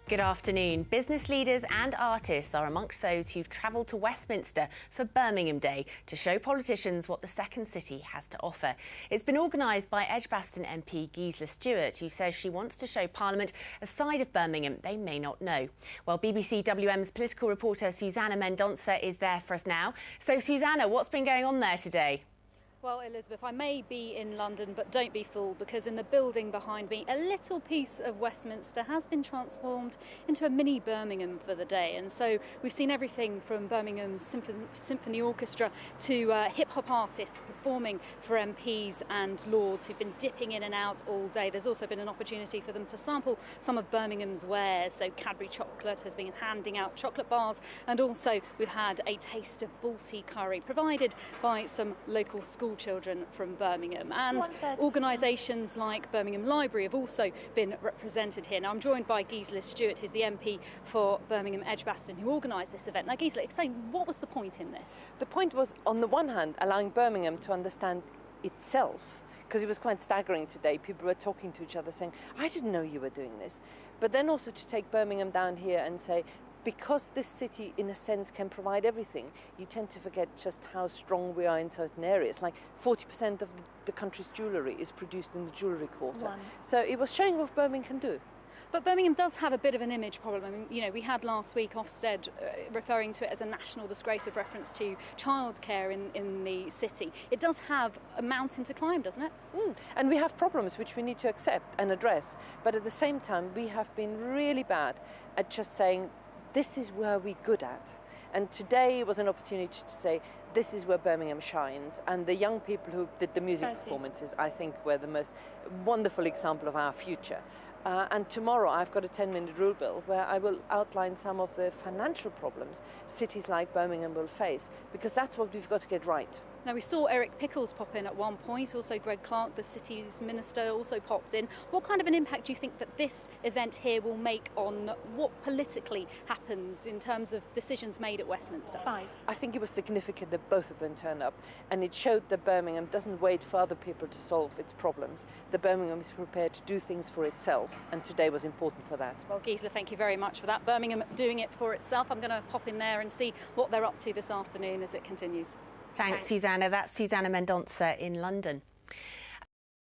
Good afternoon. Business leaders and artists are amongst those who've travelled to Westminster for Birmingham Day to show politicians what the second city has to offer. It's been organised by Edgbaston MP Gisela Staurt, who says she wants to show Parliament a side of Birmingham they may not know. Well, BBC WM's political reporter Gisela Mendonça is there for us now. So, Gisela, what's been going on there today? Well, Elizabeth, I may be in London, but don't be fooled, because in the building behind me, a little piece of Westminster has been transformed into a mini Birmingham for the day. And so we've seen everything from Birmingham's Symphony Orchestra to hip-hop artists performing for MPs and lords who've been dipping in and out all day. There's also been an opportunity for them to sample some of Birmingham's wares. So Cadbury Chocolate has been handing out chocolate bars, and also we've had a taste of Balti curry provided by some local school children from Birmingham, and organisations like Birmingham Library have also been represented here. Now I'm joined by Gisela Staurt, who's the MP for Birmingham Edgbaston, who organised this event. Now Gisela, explain, what was the point in this? The point was, on the one hand, allowing Birmingham to understand itself, because it was quite staggering today. People were talking to each other saying, I didn't know you were doing this. But then also to take Birmingham down here and say, because this city, in a sense, can provide everything, you tend to forget just how strong we are in certain areas. Like 40% of the country's jewellery is produced in the jewellery quarter. Wow. So it was showing what Birmingham can do. But Birmingham does have a bit of an image problem. I mean, you know, we had last week Ofsted referring to it as a national disgrace with reference to childcare in the city. It does have a mountain to climb, doesn't it? And we have problems which we need to accept and address. But at the same time, we have been really bad at just saying, this is where we're good at. And today was an opportunity to say, this is where Birmingham shines. And the young people who did the music performances, I think, were the most wonderful example of our future. And tomorrow I've got a 10-minute rule bill where I will outline some of the financial problems cities like Birmingham will face, because that's what we've got to get right. Now, we saw Eric Pickles pop in at one point, also Greg Clark, the city's minister, also popped in. What kind of an impact do you think that this event here will make on what politically happens in terms of decisions made at Westminster? I think it was significant that both of them turned up, and it showed that Birmingham doesn't wait for other people to solve its problems. That Birmingham is prepared to do things for itself, and today was important for that. Well, Gisela, thank you very much for that. Birmingham doing it for itself. I'm going to pop in there and see what they're up to this afternoon as it continues. Thanks, Gisela. That's Gisela Mendonça in London.